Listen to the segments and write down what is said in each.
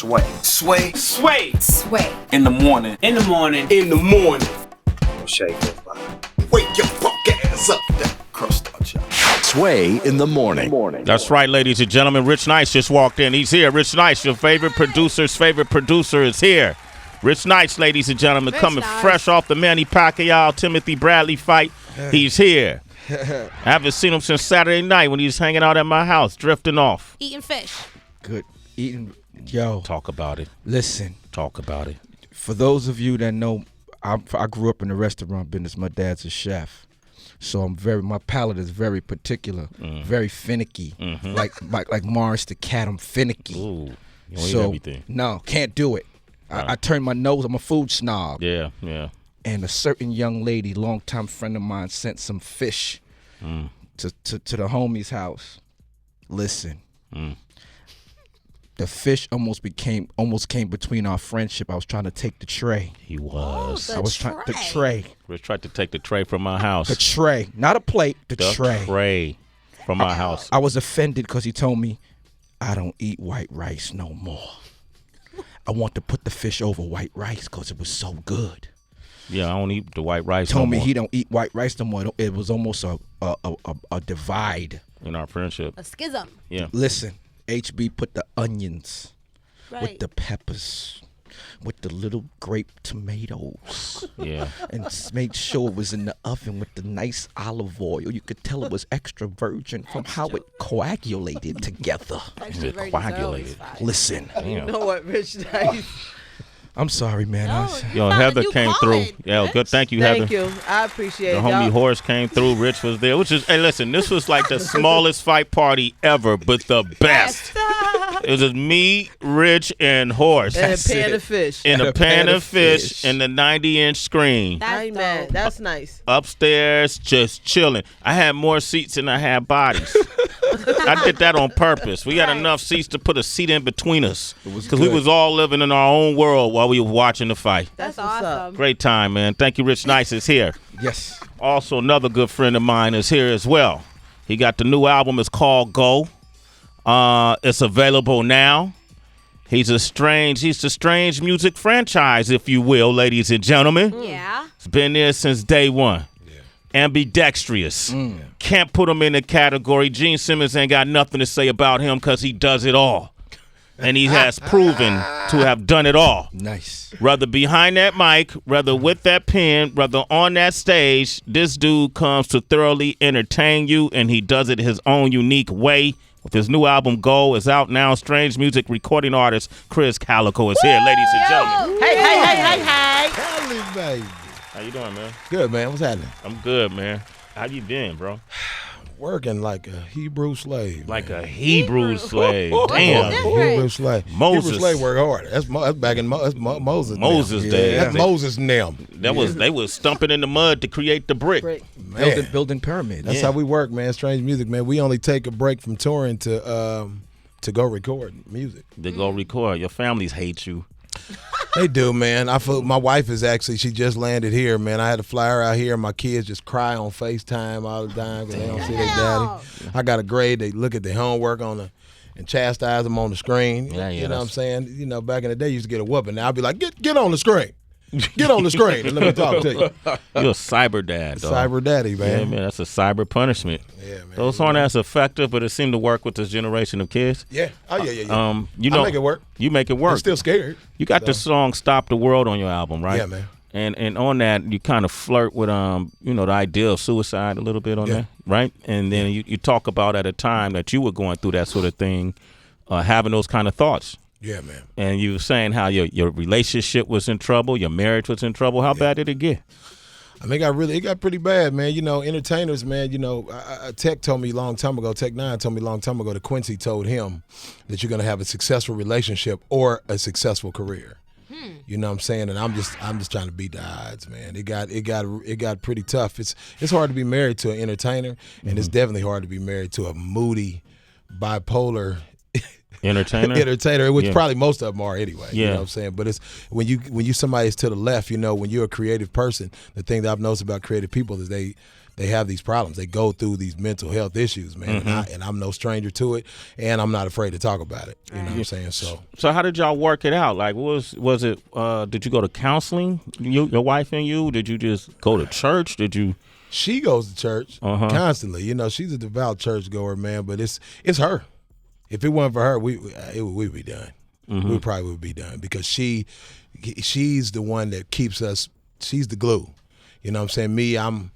Sway. Sway. Sway. Sway. In the morning. In the morning. In the morning. Shake goes by. Wake your fuck ass up. That crust out, y'all. Sway in the morning. That's right, ladies and gentlemen. Rich Nice just walked in. He's here. Rich Nice, your favorite producer's favorite producer, is here. Rich Nice, ladies and gentlemen, coming fresh off the Manny Pacquiao Timothy Bradley fight. He's here. I haven't seen him since Saturday night when he was hanging out at my house, drifting off. Eating fish. Good. Eating. Yo. Talk about it. Listen. Talk about it. For those of you that know, I grew up in the restaurant business. My dad's a chef. So my palate is very particular, very finicky. Like Morris the cat, I'm finicky. Ooh, you don't eat everything. No, can't do it. I turn my nose. I'm a food snob. Yeah. And a certain young lady, longtime friend of mine, sent some fish to the homie's house. Listen, the fish almost came between our friendship. I was trying to take the tray. He was. Oh, the tray. Rich tried to take the tray from my house. The tray, not a plate. The tray. Tray from my house. I was offended because he told me, I don't eat white rice no more. I want to put the fish over white rice because it was so good. Yeah, I don't eat the white rice. Told no me more. he don't eat white rice no more. It was almost a divide in our friendship. A schism. Yeah. Listen, HB put the onions with the peppers, with the little grape tomatoes. Yeah. And made sure it was in the oven with the nice olive oil. You could tell it was extra virgin from how it coagulated together. It coagulated. Listen. You know what, Rich Nice? I'm sorry, man. Yo, Heather came through. Yeah, good. Thank you, Heather. Thank you. I appreciate it. The homie Horace came through. Rich was there. Hey, listen, this was like the smallest fight party ever, but the best. It was just me, Rich, and Horace. And a pan of fish. And a pan of fish and the 90-inch screen. That's man. That's nice. Upstairs, just chilling. I had more seats than I had bodies. I did that on purpose. We had enough seats to put a seat in between us because we was all living in our own world while we were watching the fight. That's awesome. Great time, man. Thank you, Rich Nice is here. Yes. Also, another good friend of mine is here as well. He got the new album. It's called Go. It's available now. He's the strange music franchise, if you will, ladies and gentlemen. Yeah. It's been there since day one. Ambidextrous. Can't put him in the category. Gene Simmons ain't got nothing to say about him because he does it all. And he has proven to have done it all. Nice. Whether behind that mic, whether with that pen, whether on that stage, this dude comes to thoroughly entertain you, and he does it his own unique way. With his new album, Go, is out now. Strange music recording artist Krizz Kaliko is here, ladies and gentlemen. Hey. Howdy, baby. How you doing, man? Good, man. What's happening? I'm good, man. How you been, bro? Working like a Hebrew slave. Like a Hebrew slave. Damn. Hebrew slave. Moses. Hebrew slave work hard. That's back in Moses. Moses day. That's Moses and them. They was stumping in the mud to create the brick. Building pyramids. That's how we work, man. Strange music, man. We only take a break from touring to go record music. To go record. Your families hate you. They do, man. My wife is actually, she just landed here, man. I had to fly her out here. My kids just cry on FaceTime all the time because they don't see their daddy. I got a grade. They look at their homework and chastise them on the screen. Yeah, you know what I'm saying? You know, back in the day, you used to get a whooping. Now I'd be like, get on the screen. Get on the screen and let me talk to you. You're a cyber dad, dog. Cyber daddy, man. Yeah, man. That's a cyber punishment. Yeah, man. Those aren't as effective, but it seemed to work with this generation of kids. Yeah. Oh, yeah. You know, I make it work. You make it work. I'm still scared. You got the song "Stop the World" on your album, right? Yeah, man. And on that, you kind of flirt with the idea of suicide a little bit on there, right? And then you talk about at a time that you were going through that sort of thing, having those kind of thoughts. Yeah, man. And you were saying how your relationship was in trouble, your marriage was in trouble. How bad did it get? I mean, it got pretty bad, man. You know, entertainers, man, you know, Tech told me a long time ago, Tech9 told me a long time ago that Quincy told him that you're going to have a successful relationship or a successful career. You know what I'm saying? And I'm just trying to beat the odds, man. It got pretty tough. It's hard to be married to an entertainer, and it's definitely hard to be married to a moody, bipolar Entertainer, which Yeah. probably most of them are anyway. Yeah. You know what I'm saying? But it's when you somebody's to the left, you know, when you're a creative person, the thing that I've noticed about creative people is they have these problems. They go through these mental health issues, man. And I'm no stranger to it, and I'm not afraid to talk about it. You know what I'm saying? So how did y'all work it out? Like, was it? Did you go to counseling? Your wife and you? Did you just go to church? Did you? She goes to church constantly. You know, she's a devout churchgoer, man. But it's her. If it wasn't for her, we'd be done. We probably would be done because she's the one that keeps us. She's the glue. You know what I'm saying? Me, I'm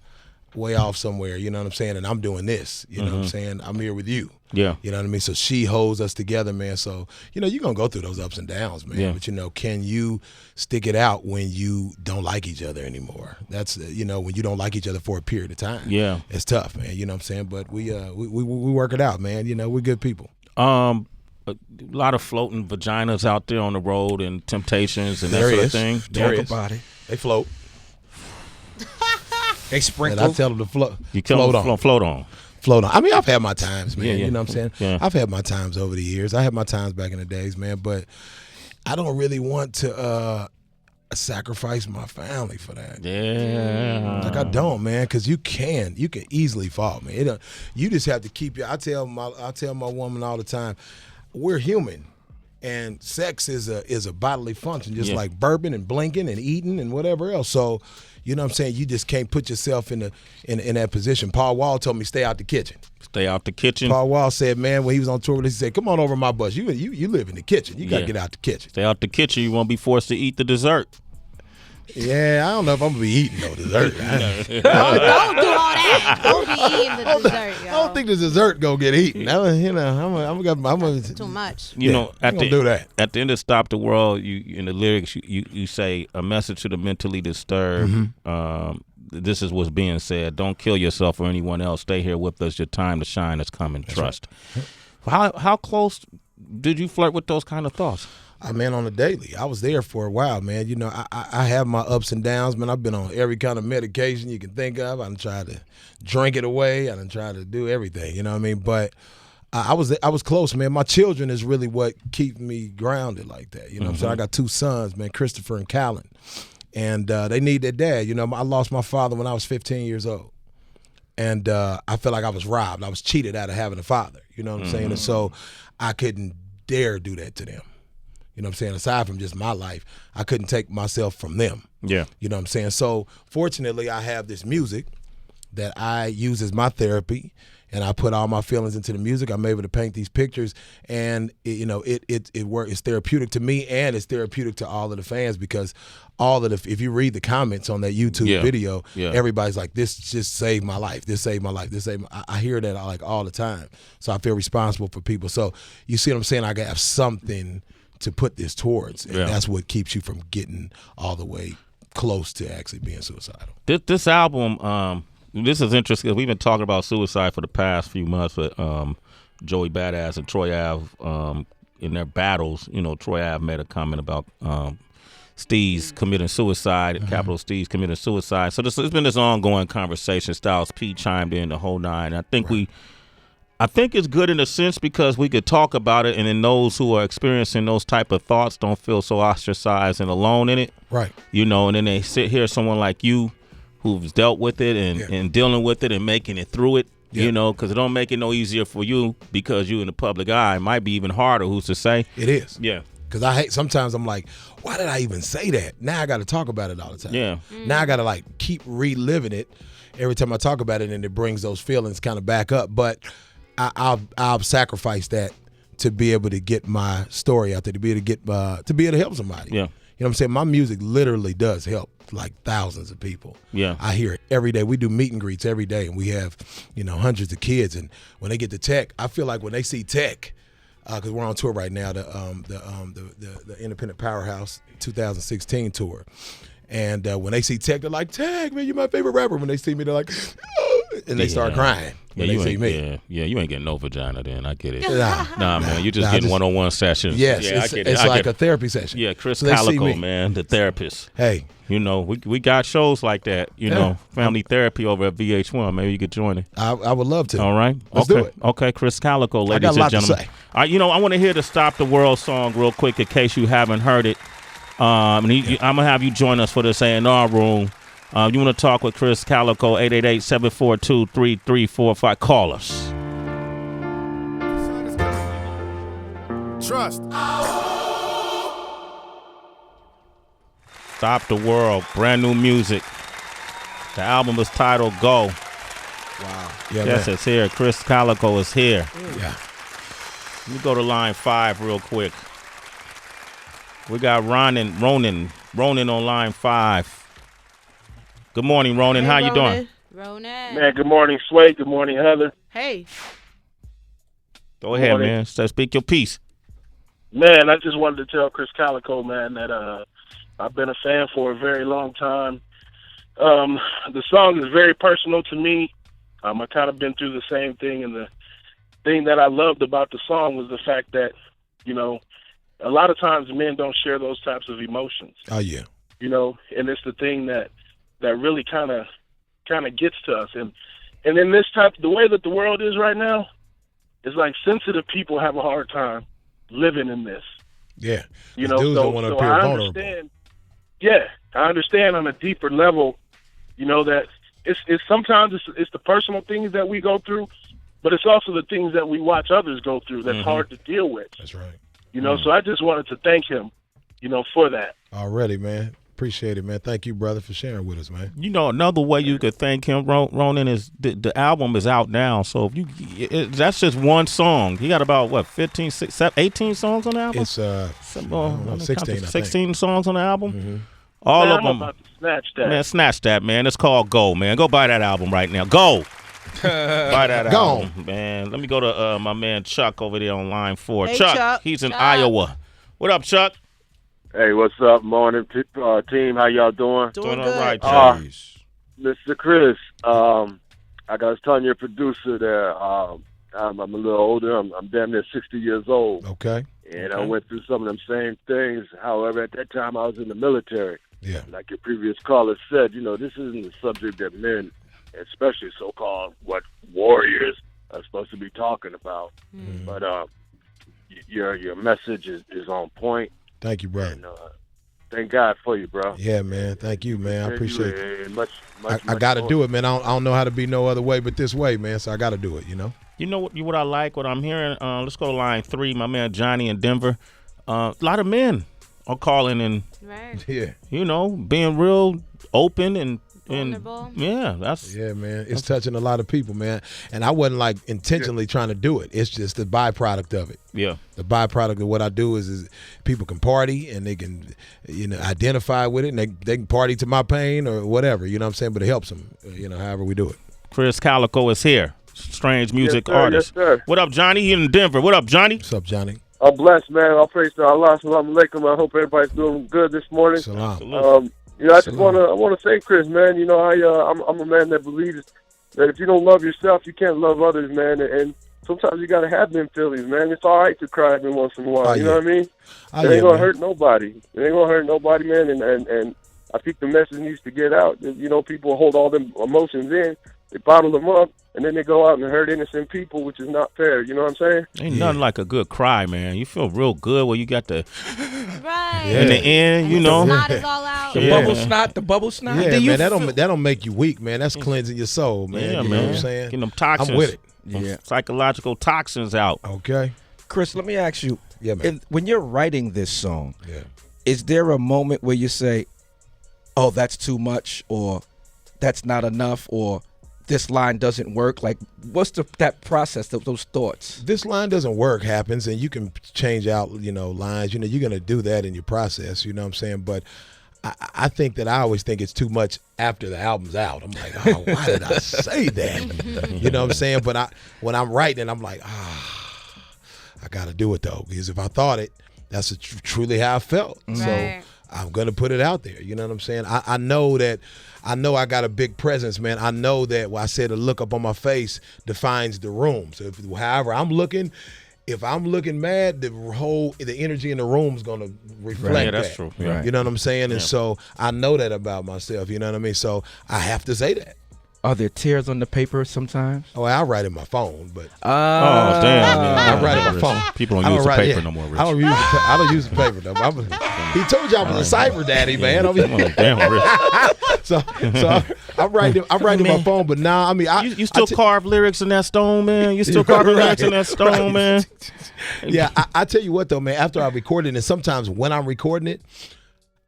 way off somewhere, you know what I'm saying, and I'm doing this, you know what I'm saying, I'm here with you. Yeah. You know what I mean? So she holds us together, man. So, you know, you're going to go through those ups and downs, man. Yeah. But, you know, can you stick it out when you don't like each other anymore? That's, you know, when you don't like each other for a period of time. Yeah. It's tough, man. You know what I'm saying? But we work it out, man. You know, we're good people. A lot of floating vaginas out there on the road and temptations and that sort of thing. Talk about it. They float. They sprinkle. And I tell them to float. You tell them float on. Float on. I mean, I've had my times, man. Yeah. You know what I'm saying? Yeah. I've had my times over the years. I had my times back in the days, man. But I don't really want to sacrifice my family for that. Yeah. Like I don't, man, because you can easily fall, man. You just have to keep your. I tell my woman all the time, we're human. And sex is a bodily function, just like burping and blinking and eating and whatever else. So, you know what I'm saying? You just can't put yourself in that position. Paul Wall told me stay out the kitchen. Stay out the kitchen. Paul Wall said, man, when he was on tour, he said, come on over my bus. You live in the kitchen. You got to get out the kitchen. Stay out the kitchen. You won't be forced to eat the dessert. Yeah, I don't know if I'm going to be eating no dessert. Don't do all that. Don't be eating the dessert, yo. I don't think the dessert going to get eaten. You know, I'm Too much. You know, do that. At the end of Stop the World, you in the lyrics, you say, a message to the mentally disturbed. This is what's being said. Don't kill yourself or anyone else. Stay here with us. Your time to shine is coming. Trust. Right. How close did you flirt with those kind of thoughts? Man, on a daily. I was there for a while, man. You know, I have my ups and downs, man. I've been on every kind of medication you can think of. I done tried to drink it away. I done tried to do everything, you know what I mean? But I was close, man. My children is really what keep me grounded like that. You know what I'm saying? I got two sons, man, Christopher and Callan. And they need their dad. You know, I lost my father when I was 15 years old. And I felt like I was robbed. I was cheated out of having a father. You know what I'm saying? And so I couldn't dare do that to them. You know what I'm saying? Aside from just my life, I couldn't take myself from them. Yeah. You know what I'm saying? So fortunately, I have this music that I use as my therapy, and I put all my feelings into the music. I'm able to paint these pictures, and it works. It's therapeutic to me, and it's therapeutic to all of the fans because if you read the comments on that YouTube video, everybody's like, "This just saved my life. This saved my life. This saved." I hear that like all the time, so I feel responsible for people. So you see what I'm saying? I have something to put this towards, and that's what keeps you from getting all the way close to actually being suicidal. This album, this is interesting because we've been talking about suicide for the past few months with Joey Badass and Troy Ave in their battles. You know, Troy Ave made a comment about Steez committing suicide, Capital Steez committing suicide. So there's been this ongoing conversation. Styles P chimed in the whole nine. I think it's good in a sense because we could talk about it, and then those who are experiencing those type of thoughts don't feel so ostracized and alone in it. Right. You know, and then they sit here, someone like you who's dealt with it and dealing with it and making it through it, you know, because it don't make it no easier for you because you in the public eye. It might be even harder, who's to say? It is. Yeah. Because sometimes I'm like, why did I even say that? Now I got to talk about it all the time. Yeah. Now I got to like keep reliving it every time I talk about it, and it brings those feelings kind of back up. But I'll sacrifice that to be able to get my story out there, to be able to help somebody. Yeah. You know what I'm saying? My music literally does help like thousands of people. Yeah. I hear it every day. We do meet and greets every day, and we have, you know, hundreds of kids. And when they get to Tech, I feel like when they see Tech, because we're on tour right now, the Independent Powerhouse 2016 tour. And when they see Tech, they're like, Tech, man, you're my favorite rapper. When they see me, they're like, oh, and they start crying when they see me. Yeah, you ain't getting no vagina then. I get it. Nah, man, you just getting one-on-one sessions. Yes, yeah, I get it. It's like a therapy session. Yeah, Krizz So they see Kaliko, me. man, the therapist. Hey, You know, we got shows like that, you know, family therapy over at VH1. Maybe you could join it. I would love to. All right. Let's okay. do it. Okay, Krizz Kaliko, I ladies got a lot and to gentlemen. say. All right, you know, I want to hear the Stop the World song real quick in case you haven't heard it. I'm going to have you join us for this A&R room. You want to talk with Krizz Kaliko, 888-742-3345. Call us. Trust. Stop the World, brand new music. The album is titled Go. Wow. Yeah, Yes, man. it's here. Krizz Kaliko is here. Yeah. Let me go to line 5 real quick. We got Ronan on line 5. Good morning, Ronan. Hey, How you doing? Ronan. Man, good morning, Sway. Good morning, Heather. Hey. Go ahead, morning. man. So speak your piece. Man, I just wanted to tell Krizz Kaliko, man, that I've been a fan for a very long time. The song is very personal to me. I kind of been through the same thing, and the thing that I loved about the song was the fact that, you know, a lot of times men don't share those types of emotions. Oh, yeah. You know, and it's the thing that really kind of gets to us. And in this the way that the world is right now, it's like sensitive people have a hard time living in this. Yeah. You The know, dudes so, don't want to so appear I vulnerable. understand. Yeah, I understand on a deeper level. You know that it's sometimes it's the personal things that we go through, but it's also the things that we watch others go through that's hard to deal with. That's right. You know, so I just wanted to thank him, you know, for that. Already, man. Appreciate it, man. Thank you, brother, for sharing with us, man. You know, another way you could thank him, Ronan, is the album is out now. So if that's just one song. He got about, 18 songs on the album? It's 16, I 16 think. songs on the album? All Man, of I'm them. about to snatch that. Man, snatch that, man. It's called Go, man. Go buy that album right now. Go. Buy that Go. album, man. Let me go to my man Chuck over there on line 4. Hey, Chuck, Chuck. he's in Chuck. Iowa. What up, Chuck? Hey, what's up, morning team? How y'all doing? Doing all good. right, Chuck. Mr. Krizz, I was telling your producer there, I'm a little older. I'm damn near 60 years old, Okay. and I went through some of them same things. However, at that time, I was in the military. Yeah. Like your previous caller said, you know, this isn't the subject that men, especially so-called warriors, are supposed to be talking about. But your message is on point. Thank you, brother. And, thank God for you, bro. Yeah, man. Thank you, man. I appreciate it. Much, I got to do it, man. I don't know how to be no other way but this way, man. So I got to do it, you know? You know what I like, what I'm hearing? Let's go to line 3, my man Johnny in Denver. A lot of men are calling and, Right. Yeah. you know, being real open and Vulnerable. yeah, that's Yeah, man. It's touching a lot of people, man. And I wasn't like intentionally trying to do it. It's just the byproduct of it. yeah. The byproduct of what I do is people can party and they can, you know, identify with it and they can party to my pain or whatever, you know what I'm saying? But it helps them, you know, however we do it. Krizz Kaliko is here. Strange music sir, artist. yes, sir. What up, Johnny? You in Denver. What up, Johnny? What's up, Johnny? I'm blessed, man. I'll praise to Allah. Assalamu alaikum. I hope everybody's doing good this morning. Salam. You know, I just want to say, Krizz, man. You know, I'm a man that believes that if you don't love yourself, you can't love others, man. And sometimes you gotta have them feelings, man. It's all right to cry every once in a while. Oh, you yeah. know what I mean? Oh, It yeah, ain't gonna man. hurt nobody. It ain't gonna hurt nobody, man. And I think the message needs to get out. You know, people hold all them emotions in, they bottle them up, and then they go out and hurt innocent people, which is not fair. You know what I'm saying? Ain't nothing like a good cry, man. You feel real good when you got the Right. in the end, you know. Snot is all out. The Yeah. bubble snot. Yeah, Do you man, that feel- don't make you weak, man. That's cleansing your soul, man. Yeah, you man. know what I'm saying? Getting them toxins. I'm with it. Yeah. Psychological toxins out. Okay. Chris, let me ask you. Yeah, man. When you're writing this song, Yeah. is there a moment where you say, "Oh, that's too much," or "That's not enough," or "This line doesn't work"? Like, what's that process, those thoughts? This line doesn't work happens, and you can change out, you know, lines. You know, you're gonna do that in your process. You know what I'm saying? But I think that I always think it's too much after the album's out. I'm like, oh, why did I say that? You know what I'm saying? But when I'm writing, I'm like, I got to do it though, because if I thought it, that's truly how I felt. So Right. I'm gonna put it out there. You know what I'm saying? I know that. I know I got a big presence, man. I know that I said a look up on my face defines the room. So however I'm looking, if I'm looking mad, the energy in the room is gonna reflect that. Yeah, that's true. Right. You know what I'm saying? And so I know that about myself. You know what I mean? So I have to say that. Are there tears on the paper sometimes? Oh, I write in my phone, but oh damn! I write in my phone. People don't use the paper no more, Rich. I don't use the paper though. He told you I was a cyber daddy, man. Damn, Rich. so I write in my phone, but now you still carve lyrics in that stone, man. You still carve lyrics in that stone, man. Yeah, I tell you what though, man. After I record it, and sometimes when I'm recording it,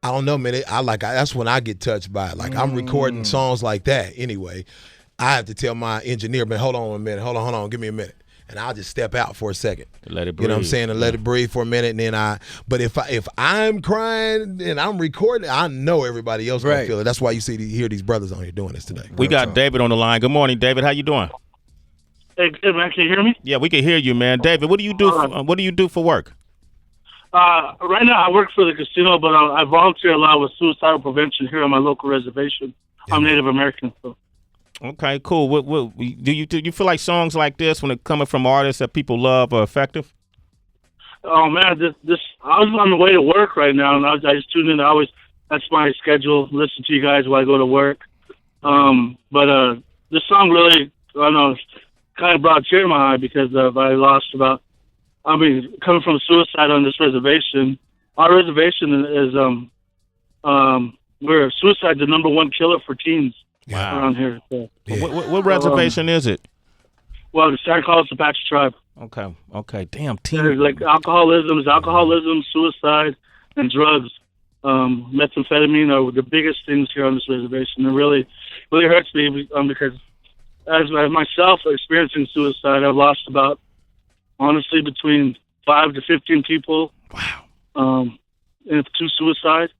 I don't know, man. That's when I get touched by it. Like I'm recording songs like that. Anyway, I have to tell my engineer, man, hold on a minute, hold on, give me a minute, and I'll just step out for a second. Let it breathe. You know what I'm saying? And let it breathe for a minute, and then But if I'm crying and I'm recording, I know everybody else gonna feel it. That's why you hear these brothers on here doing this today. We got David on the line. Good morning, David. How you doing? Hey, good, man. Can you hear me? Yeah, we can hear you, man. David, what do you do? What do you do for work? Right now, I work for the casino, but I volunteer a lot with suicidal prevention here on my local reservation. I'm Native American, so. Okay, cool. What do you feel like songs like this, when it coming from artists that people love, are effective? Oh man, this I was on the way to work right now, and I just tuned in. That's my schedule. Listen to you guys while I go to work. But this song really, I don't know, kind of brought a tear to my eye because I lost coming from suicide on this reservation. Our reservation is where suicide's the number one killer for teens around here. So. Yeah. What reservation is it? Well, the San Carlos Apache tribe. Okay. Damn, teens. There's like alcoholism, suicide, and drugs. Methamphetamine are the biggest things here on this reservation. It really hurts me because as myself experiencing suicide, I've lost about, honestly, between 5 to 15 people. Wow. To suicide.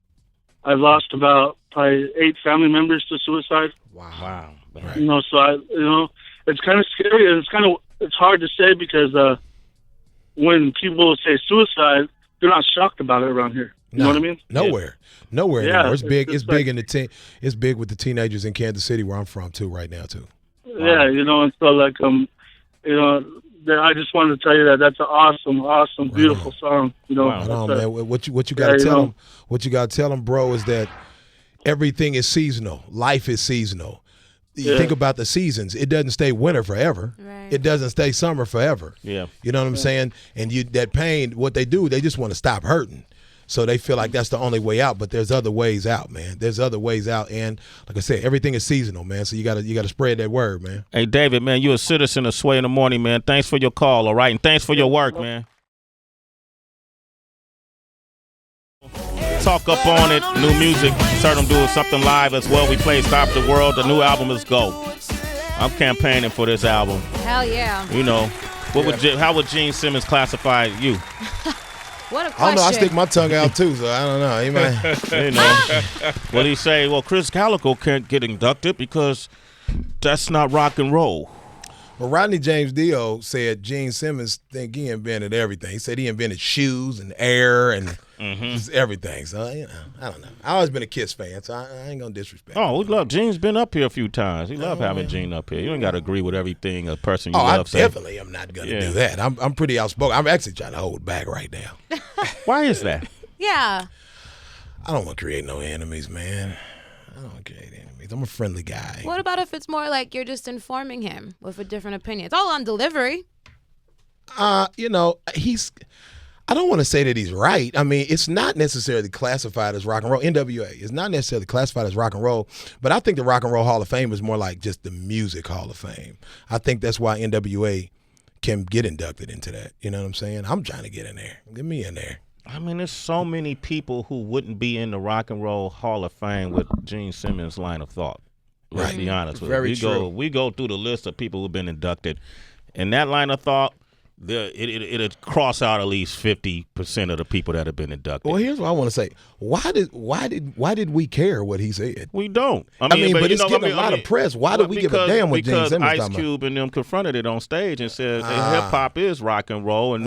I've lost about probably 8 family members to suicide. Wow. Right. So it's kind of scary, and it's hard to say because when people say suicide, they're not shocked about it around here. You know what I mean? Nowhere anymore. It's big. It's big like, it's big with the teenagers in Kansas City, where I'm from too, right now too. Yeah, and so I just wanted to tell you that's an awesome, beautiful song. Wow. Man. What you got to tell them? What you got to tell them, bro, is that everything is seasonal. Life is seasonal. You think about the seasons. It doesn't stay winter forever. Right. It doesn't stay summer forever. Yeah. You know what I'm saying? And that pain, what they do, they just want to stop hurting. So they feel like that's the only way out, but there's other ways out, man. There's other ways out, and like I said, everything is seasonal, man. So you gotta spread that word, man. Hey, David, man, you're a citizen of Sway in the Morning, man. Thanks for your call, all right, and thanks for your work, man. Talk up on it. New music. Heard them doing something live as well. We played "Stop the World." The new album is Go. I'm campaigning for this album. Hell yeah. How would Gene Simmons classify you? What a question. I don't know. I stick my tongue out too, so I don't know. What do you say? Well, Krizz Kaliko can't get inducted because that's not rock and roll. Well, Rodney James Dio said Gene Simmons think he invented everything. He said he invented shoes and air and just everything. So, I don't know. I've always been a Kiss fan, so I ain't going to disrespect him. We love Gene's been up here a few times. We love having Gene up here. You ain't got to agree with everything a person you love says. Definitely am not going to do that. I'm pretty outspoken. I'm actually trying to hold back right now. Why is that? Yeah. I don't want to create no enemies, man. I don't want to create enemies. I'm a friendly guy. What about if it's more like you're just informing him with a different opinion? It's all on delivery. I don't want to say that he's right. I mean, it's not necessarily classified as rock and roll. NWA is not necessarily classified as rock and roll, but I think the Rock and Roll Hall of Fame is more like just the Music Hall of Fame. I think that's why NWA can get inducted into that. You know what I'm saying? I'm trying to get in there. Get me in there. I mean, there's so many people who wouldn't be in the Rock and Roll Hall of Fame with Gene Simmons' line of thought. Let's be honest with you. We go through the list of people who've been inducted, and that line of thought, it'll cross out at least 50% of the people that have been inducted. Well, here's what I want to say. Why did we care what he said? We don't. But it's getting a lot of press. Why do we give a damn what Gene Simmons talking about? Because Ice Cube and them confronted it on stage and said hip hop is rock and roll, and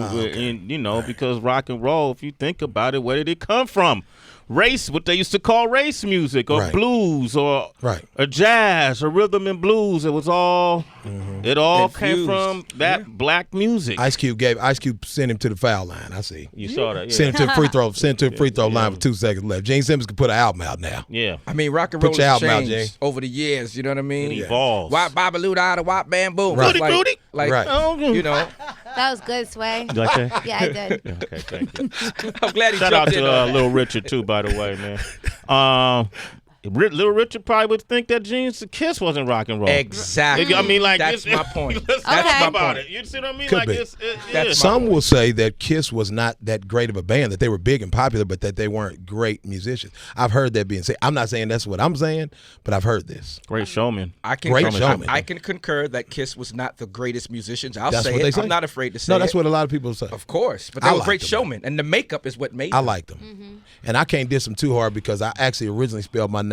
because rock and roll, if you think about it, where did it come from? race, what they used to call race music, or Right. blues, or Right. jazz, or rhythm and blues. It was all, it all came Infused. from that black music. Ice Cube sent him to the foul line. I see. You saw that, yeah. Sent him to the free throw. Sent him to the free throw line with 2 seconds left. Gene Simmons could put an album out now. Yeah. I mean, rock and Put roll your has album out, changed Jay. over the years. You know what I mean? It evolves. Why Babalu da da wop bam boom? Right. Like, Booty. like Right. you know. That was good, Sway. You like that? Yeah, I did. Okay, thank you. I'm glad he Shout out jumped in. to Little Richard too, by the way, man. Little Richard probably would think that Gene's Kiss wasn't rock and roll. Exactly. I mean, like that's it's- my point. Let's Okay. talk about it. You see what I mean? Could like be. it's That's Some will say that Kiss was not that great of a band, that they were big and popular, but that they weren't great musicians. I've heard that being said. I'm not saying that's what I'm saying, but I've heard this. great showman. I can Great showman. I can concur that Kiss was not the greatest musicians. I'll That's say what it. they say. I'm not afraid to say No, it. that's what a lot of people say. Of course, but I they were liked great them. showmen, and the makeup is what made I them. like them. And I can't diss them too hard because I actually originally spelled my name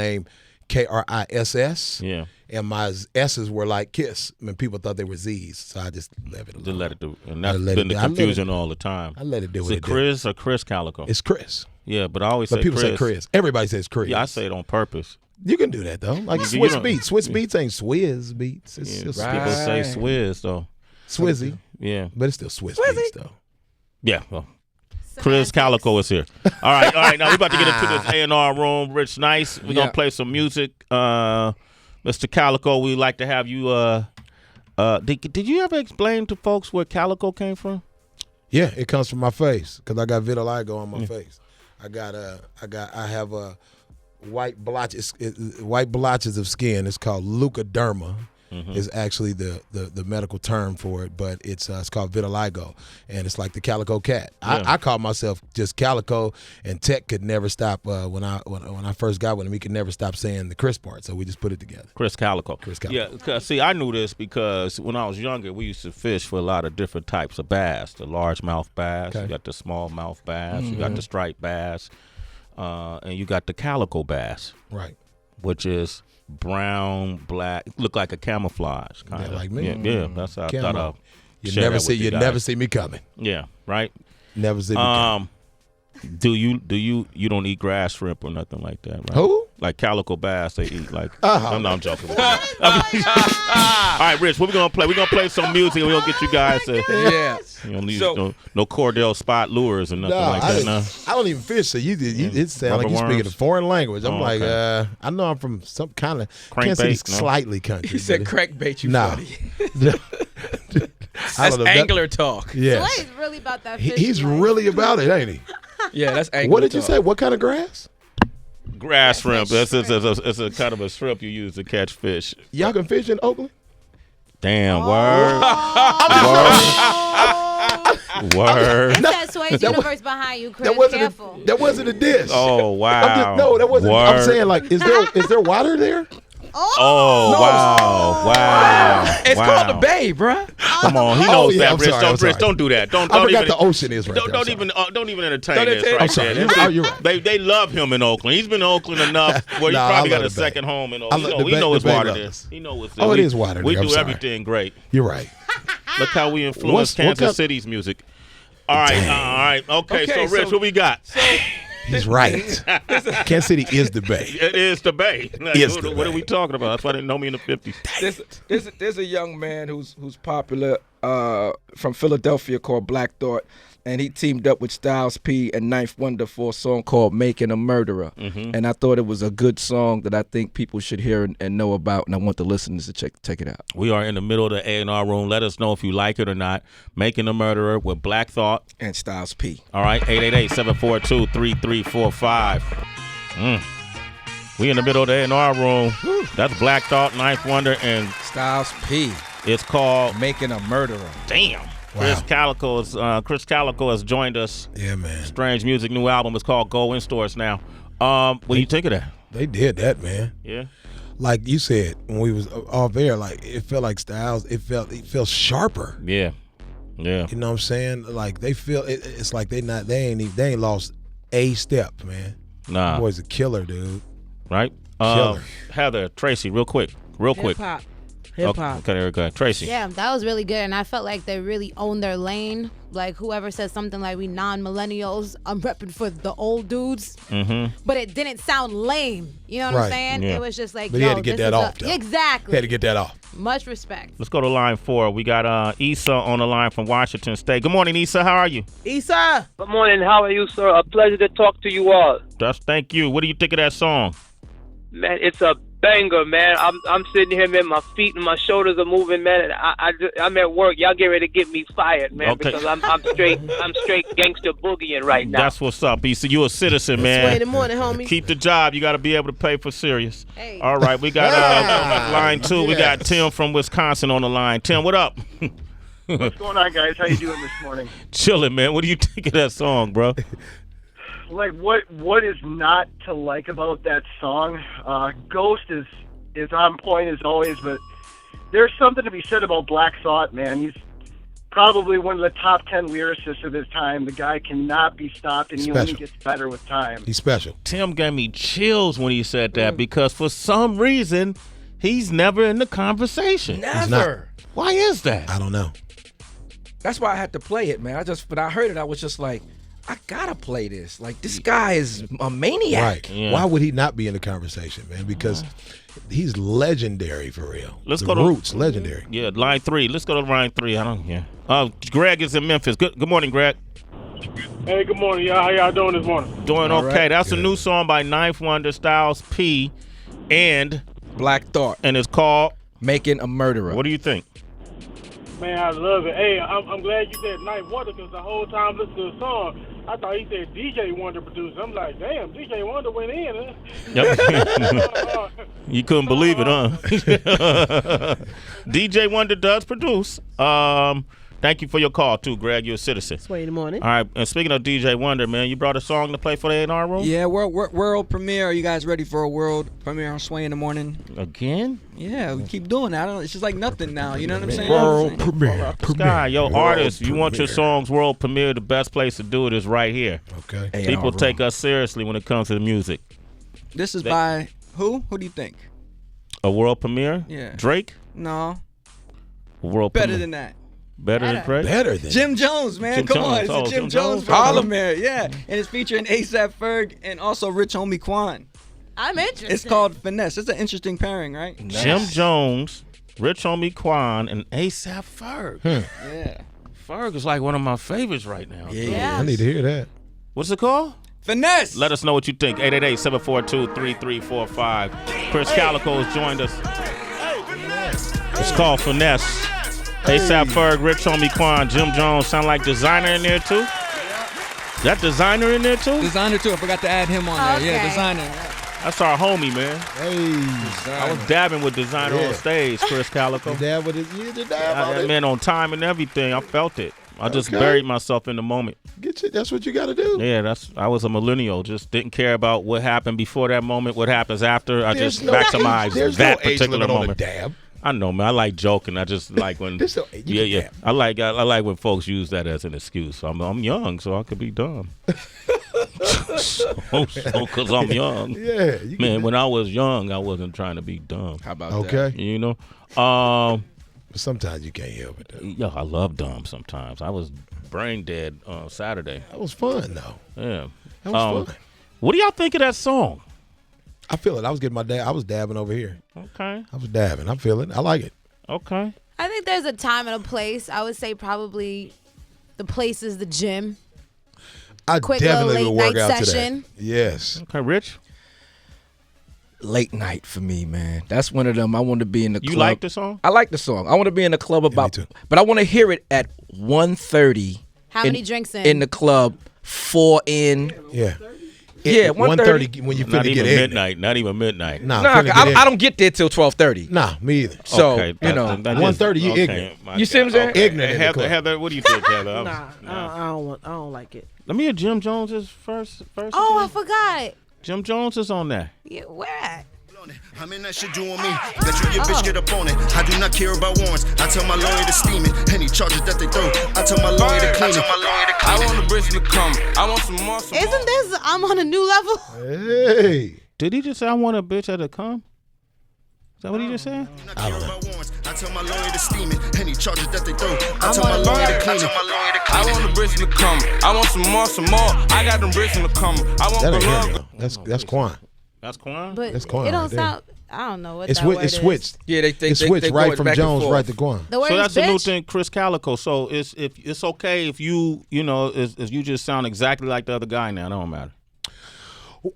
Kriss. Yeah. And my S's were like Kiss. I mean, people thought they were Z's, so I just left it alone. Just let it do, and that's let been it the do. I let confusion all the time. I let it do Is what it it did. Krizz or Krizz Kaliko? It's Chris. Yeah, but I always But say people Krizz. say Chris. Everybody says Chris. Yeah, I say it on purpose. You can do that, though. Like You Swiss don't- Beats. Swiss Beats ain't Swizz Beats. It's Yeah, just People say Right. Swizz though. Swizzy. Yeah, But it's still Swiss Beats, though. yeah. Well, Krizz Kaliko is here. All right. Now we're about to get into this A&R room. Rich Nice. We're gonna play some music. Mr. Calico, we'd like to have you. Did you ever explain to folks where Calico came from? Yeah, it comes from my face because I got vitiligo on my face. I have white blotches of skin. It's called leukoderma. Is actually the medical term for it, but it's called vitiligo, and it's like the calico cat. Yeah. I call myself just Calico, and Tech could never stop when I first got with him. He could never stop saying the Chris part, so we just put it together. Krizz Kaliko. Krizz Kaliko. Yeah, 'cause, see, I knew this because when I was younger, we used to fish for a lot of different types of bass. The largemouth bass, Okay. you got the smallmouth bass, you got the striped bass, and you got the calico bass, Right. which is brown, black, look like a camouflage kind of. like me. Yeah, that's how I thought Camo. of. You never see me coming. Yeah, right. Never see me coming. Do you don't eat grass shrimp or nothing like that, right? Who? Like calico bass, they eat like. Uh-huh. I'm joking. With you. All right, Rich, what we gonna play? We gonna play some music. and We gonna get you guys. Yeah. You don't need So- no Cordell spot lures or nothing like that. No. I don't even fish, so it sounds like Rubber you speaking worms. a foreign language. I'm Oh, like, okay. I know I'm from some kind of Crankbait, Kansas no? slightly country. He said but crankbait. You Nah. funny. I That's don't know, angler talk. Yes. Sway's really about that He- fish he's life. really about it, ain't he? Yeah, that's angler What did you talk. say? What kind of grass? Grass shrimp. It's a kind of a shrimp you use to catch fish. Y'all can fish in Oakland? Damn, word. Word. It's that Sway's universe behind you, Chris. Careful. That wasn't a diss. Oh, wow. That wasn't. I'm Word. saying, like, is there water there? Oh, wow. It's wow. called the Bay, bruh. Come on, he knows yeah, that, I'm Rich. sorry, I'm Rich, sorry. don't do that. Don't I forgot even, the ocean is right there. I'm Don't sorry. even entertain Don't this entertain- right I'm sorry. there. You're right. They love him in Oakland. He's been in Oakland enough where Nah, he I probably got love a the Bay. second home in I Oakland. love the We Bay- know the it's Bay water love there. us. He know it's Oh, it is water We there. I'm do sorry. everything great. You're right. Look how we influence Kansas City's music. All right. Okay, Okay, so Rich, so- what we got? He's right. Kansas City is the Bay. It is the Bay. Like, It's what the what are Bay. we talking about? That's why they didn't know me in the 50s. There's a young man who's popular from Philadelphia called Black Thought, and he teamed up with Styles P and Ninth Wonder for a song called "Making a Murderer." And I thought it was a good song that I think people should hear and know about, and I want the listeners to check it out. We are in the middle of the A&R room. Let us know if you like it or not. Making a Murderer with Black Thought. And Styles P. All right, 888-742-3345. We in the middle of the A&R room. That's Black Thought, Ninth Wonder, and Styles P. it's called Making a Murderer. Damn. Wow. Krizz Kaliko has joined us. Yeah, man. Strange Music, new album is called Go in stores now. What do you think of that? They did that, man. Yeah. Like you said when we was off air, like it felt like Styles. It felt sharper. Yeah. Yeah. You know what I'm saying? Like they feel it's like they ain't lost a step, man. Nah. Boy's a killer, dude. Right? Killer. Heather, Tracy, real quick. Hip hop. Hip hop. Okay, there we go. Tracy. Yeah, that was really good, and I felt like they really owned their lane. Like whoever said something like we non-millennials, I'm repping for the old dudes, but it didn't sound lame. You know what I'm saying? Yeah. It was just like, But he had to get that off, though. Exactly. He had to get that off. Much respect. Let's go to line 4. We got Issa on the line from Washington State. Good morning, Issa. How are you? Issa. Good morning. How are you, sir? A pleasure to talk to you all. Thank you. What do you think of that song? Man, it's a banger, man. I'm sitting here, man. My feet and my shoulders are moving, man. And I'm at work. Y'all get ready to get me fired, man, because I'm straight gangster boogieing right now. That's what's up, Issa. You a citizen, man. Sway in the morning, homie. Keep the job. You got to be able to pay for Sirius. Hey. All right, we got line 2. We got Tim from Wisconsin on the line. Tim, what up? What's going on, guys? How you doing this morning? Chilling, man. What do you think of that song, bro? Like, what is not to like about that song? Ghost is on point as always, but there's something to be said about Black Thought, man. He's probably one of the top 10 lyricists of his time. The guy cannot be stopped, and he only gets better with time. He's special. Tim gave me chills when he said that because for some reason he's never in the conversation. Never. Why is that? I don't know. That's why I had to play it, man. When I heard it, I was just like, I gotta play this. Like, this guy is a maniac. Right. Yeah. Why would he not be in the conversation, man? Because he's legendary for real. Let's the go to Roots, legendary. Yeah, line 3. Let's go to line 3. I don't care. Greg is in Memphis. Good morning, Greg. Hey, good morning, y'all. How y'all doing this morning? Doing All okay. right. That's a new song by Ninth Wonder, Styles P, and Black Thought. it's called Making a Murderer. What do you think? Man, I love it. Hey, I'm glad you said Ninth Wonder because the whole time listening to the song, I thought he said DJ Wonder producer. I'm like, damn, DJ Wonder went in, huh? Yep. You couldn't believe it, huh? DJ Wonder does produce. Thank you for your call, too, Greg. You're a citizen. Sway in the morning. All right, and speaking of DJ Wonder, man, you brought a song to play for the A&R room? Yeah, world premiere. Are you guys ready for a world premiere on Sway in the morning? Again? Yeah, we keep doing that. It's just like nothing now. You know what I'm saying? World premiere. Sky, yo, World artists, you want your premiere. songs world premiere, the best place to do it is right here. Okay. A&R People room. take us seriously when it comes to the music. This is by who? Who do you think? A world premiere? Yeah. Drake? No, A world better premiere. than that. Better than Drake? Better than Jim Jones, man. Jim Come on, Jones. it's Oh, a Jim Jim Jones Jones. Harlem premiere. Yeah, and it's featuring ASAP Ferg and also Rich Homie Quan. I'm interested. It's called Finesse. It's an interesting pairing, right? Jim Jones, Rich Homie Quan, and ASAP Ferg. Yeah. Ferg is like one of my favorites right now. Yeah. I need to hear that. What's it called? Finesse. Let us know what you think. 888-742-3345. Krizz Kaliko has joined us. It's called Finesse. ASAP Ferg, Rich Homie Quan, Jim Jones. Sound like Designer in there too? That Designer in there too? Designer too. I forgot to add him on there. Yeah, Okay. Designer. That's our homie, man. Hey. I was dabbing with Designer Yeah. on stage, Krizz Kaliko. Your dad with his, you the dad on That it. man on time and everything. I felt it. I just Okay. buried myself in the moment. Get you. That's what you got to do. Yeah, I was a millennial. Just didn't care about what happened before that moment, what happens after. I There's just no maximized There's that no age particular limit on moment. a dab. I know, man. I like joking. I just like when There's no age. You yeah. can dab. I like when folks use that as an excuse. I'm young, so I could be dumb. Because I'm young. Yeah. You can Man, when I was young, I wasn't trying to be dumb. How about Okay. You know? But sometimes you can't help it, though. Yo, I love dumb sometimes. I was brain dead Saturday. That was fun, though. Yeah. That was fun. What do y'all think of that song? I feel it. I was getting my dab. I was dabbing over here. Okay. I was dabbing. I feel it. I like it. Okay. I think there's a time and a place. I would say probably the place is the gym. I Quick definitely little would work late out night to session. that. Yes. Okay, Rich? Late night for me, man. That's one of them. I want to be in the club. You like the song? I like the song. I want to be in the club about, too. but I want to hear it at 1:30. How many drinks in? In the club, 4 in. Yeah. Yeah, 1:30 when you Not finna even get in. midnight. Not even midnight. Nah, No, finna get in. I don't get there till 12:30. Nah, me either. So Okay, you know, 1:30, you ignorant. You see what I'm saying? Ignorant in the Heather, club. Heather, what do you think, Heather? Nah, I don't like it. Let me hear Jim Jones's first. Oh, I again. forgot. Jim Jones is on there. Yeah, where at? I'm in that shit doing me. Bet you your bitch get up on it. I do not care about warrants. I tell my lawyer to steam it. Any charges that they throw, I tell my lawyer to clean it. I want the bitch to come. I want some more. Isn't this I'm on a new level? Hey. Did he just say I want a bitch at a come? Is that what he just said? I don't know. I tell my lawyer to steam it. Any charges that they throw, I tell my lawyer to clean it. I want the bricks in the come. I want some more. I got them bricks in the come. I want That the ain't love. him, though. That's Quan. That's Quan? But That's Quan it don't right there. sound. I don't know what It's that word it's is. switched. Yeah, they It's switched they right go from back and Jones forth. right to Quan. The word So is that's the new bitch. thing, Krizz Kaliko. So it's okay if you know if you just sound exactly like the other guy now. It don't matter.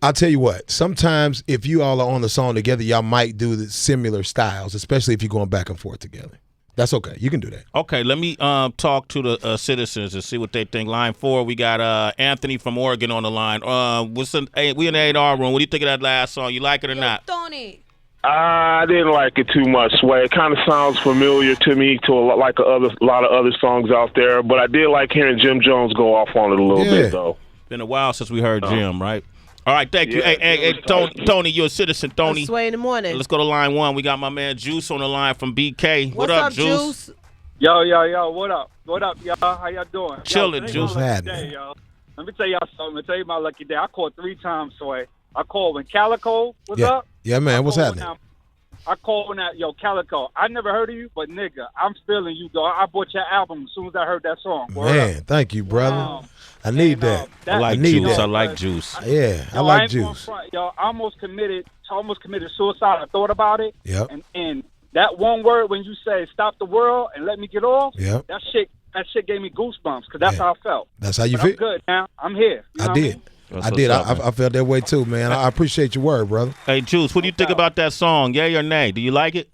I'll tell you what. Sometimes if you all are on the song together, y'all might do the similar styles, especially if you're going back and forth together. That's okay. You can do that. Okay, let me talk to the citizens and see what they think. Line 4, we got Anthony from Oregon on the line. We in the 8R room. What do you think of that last song? You like it or not? Tony. I didn't like it too much, Sway. It kind of sounds familiar to me, to a lot of other songs out there. But I did like hearing Jim Jones go off on it a little bit, though. Been a while since we heard Jim, right? All right, thank you. Yeah, Hey, Tony, you're a citizen, Tony. Sway in the morning. Let's go to line 1. We got my man Juice on the line from BK. What's up, up, Juice? Yo, what up? What up, y'all? How y'all doing? Chilling, Yo, Juice. Let me tell y'all something. Let me tell you my lucky day. I called 3 times, Sway. I called when Calico was up. Yeah, man. What's happening? I called when Calico. I never heard of you, but nigga, I'm feeling you, dog. I bought your album as soon as I heard that song. Man, thank you, brother. I need that. I like Juice. I like Juice. Yeah, I like Juice. Yo, I almost committed suicide. I thought about it. Yep. And that one word when you say "stop the world" and let me get off. Yep. That shit gave me goosebumps because that's how I felt. That's how you But feel. I'm good now. I'm here. You know I did. That's I did. what's up, I felt that way too, man. I appreciate your word, brother. Hey, Juice, what do you think about that song? Yay or nay? Do you like it?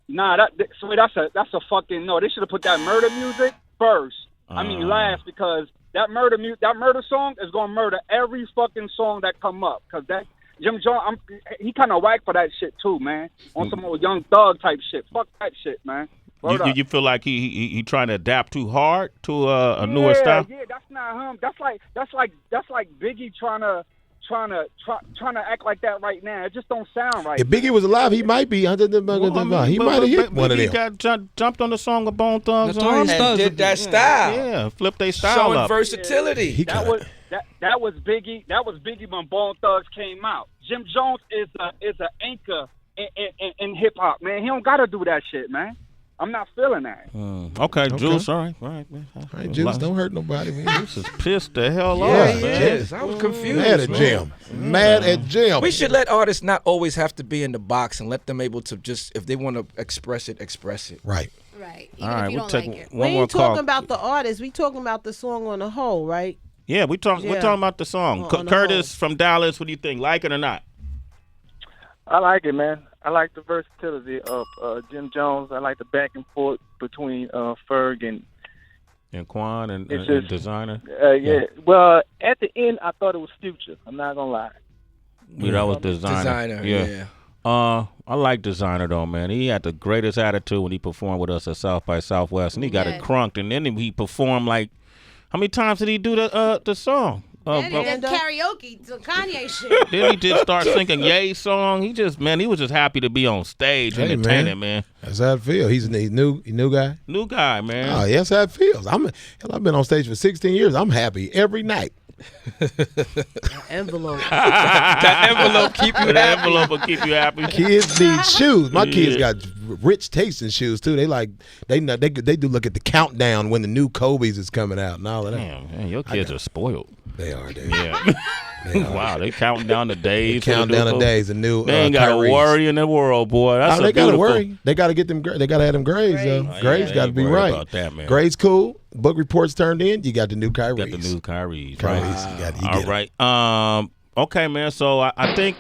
Nah, that's a fucking no. They should have put that murder music first. I mean last, because that murder song is gonna murder every fucking song that come up. Cause that Jim Jones, he kind of whack for that shit too, man. On some old Young Thug type shit. Fuck that shit, man. You feel like he trying to adapt too hard to a newer style? Yeah, that's not him. That's like Biggie trying to act like that right now. It just don't sound right. If Biggie was alive, he might be. He might have hit one of them. He got jumped on the song of Bone Thugs And did that style. Yeah, flip their style Showing up. versatility. That was Biggie. That was Biggie when Bone Thugs came out. Jim Jones is an anchor in hip hop, man. He don't gotta do that shit, man. I'm not feeling that. Okay, Juice. All right, man. All right, Juice, don't hurt nobody, man. Juice is pissed the hell Yeah, off, he man. Yes, I was confused. Mad at Jim. Mad at Jim. We should let artists not always have to be in the box and let them able to just, if they want to express it. Right. Right. All right, we'll take We one more ain't call. talking about the artist. We talking about the song on the whole, right? Yeah, we're talking about the song. On the Curtis from Dallas, what do you think? Like it or not? I like it, man. I like the versatility of Jim Jones. I like the back and forth between Ferg and Quan and Designer. Yeah. Well, at the end, I thought it was Future. I'm not gonna lie. Yeah, that was Designer. Yeah. I like Designer though, man. He had the greatest attitude when he performed with us at South by Southwest, and he got it crunked. And then he performed like, how many times did he do the song? And karaoke to Kanye shit. Then he did start singing Ye's song. He was just happy to be on stage and entertaining, man. That's how it feels. He's a new guy. New guy, man. Oh, yes, how it feels. I've been on stage for 16 years. I'm happy every night. Envelope. That envelope keep you happy. The envelope will keep you happy. Kids need shoes. My kids got rich taste in shoes too. They do look at the countdown when the new Kobe's is coming out and all of that. Damn, man, your kids are spoiled. They are. Yeah. Wow, they counting down the days. They counting down the days. The new. They ain't got to worry in the world, boy. That's they got to worry. They got to get them. They got to have them grades though. Grades got to be right. About that, man. Grades cool. Book reports turned in. You got the new Kyries. Got the new Kyries. Right. All right. Okay, man. So I think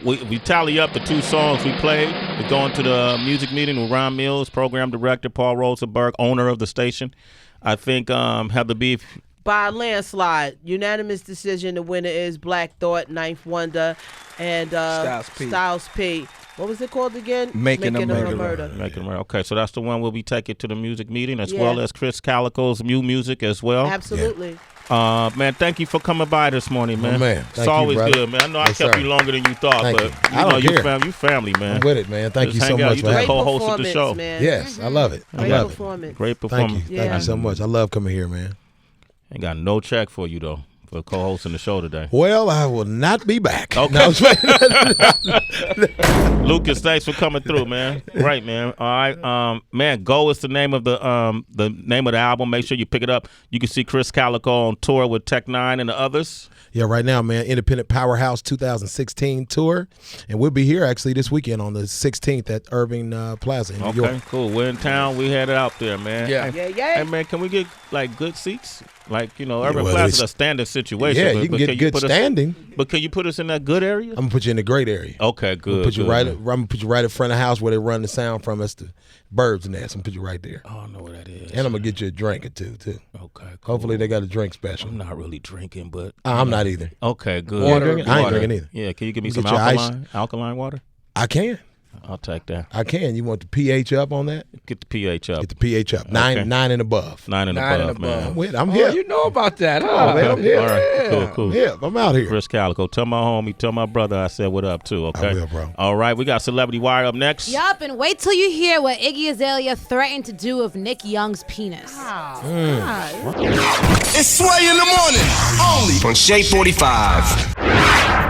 we tally up the 2 songs we played. We're going to the music meeting with Ron Mills, program director, Paul Rosenberg, owner of the station. I think Heather B. By a landslide, unanimous decision. The winner is Black Thought, Ninth Wonder, and Styles P. What was it called again? Making a Murder. Making a Murder. Okay, so that's the one we'll be taking to the music meeting, as well as Krizz Kaliko's new music as well. Absolutely. Man, thank you for coming by this morning, man. Oh, man. It's always good, man. I know I kept you longer than you thought, but I don't care. You family, man. I'm with it, man. Thank you so much for having me. Co-hosted the show. Man. Yes, I love it. Great performance. Great performance. Thank you. Thank you so much. I love coming here, man. Ain't got no check for you though. for co-hosting the show today. Well, I will not be back. Okay. No, Lucas, thanks for coming through, man. Right, man. All right, man. Go is the name of the name of the album. Make sure you pick it up. You can see Krizz Kaliko on tour with Tech Nine and the others. Yeah, right now, man. Independent Powerhouse 2016 tour, and we'll be here actually this weekend on the 16th at Irving Plaza in New York. Okay, cool. We're in town. We headed out there, man. Yeah. Hey, man, can we get like good seats? Like, Irving Plaza is a standing situation. Yeah, but, you can get good standing. But can you put us in that good area? I'm gonna put you in the great area. Okay, good. I'm gonna put you right in front of the house where they run the sound from. That's the Bird's Nest. I'm gonna put you right there. Oh, I know where that is. And I'm gonna get you a drink or two too. Okay, cool. Hopefully they got a drink special. I'm not really drinking, but I'm not either. Okay, good. I ain't drinking either. Yeah, can you give me Get some your alkaline water? I can. I'll take that. I can. You want the pH up on that? Get the pH up. Get the pH up. Nine and above. 9 and above, man. I'm here. You know about that, huh? Oh, man, I'm here. All right, cool. Yeah, I'm out here. Krizz Kaliko. Tell my homie, tell my brother I said what up too, okay? I will, bro. All right, we got Celebrity Wire up next. Yup, and wait till you hear what Iggy Azalea threatened to do with Nick Young's penis. It's Sway in the morning, only On Shade 45.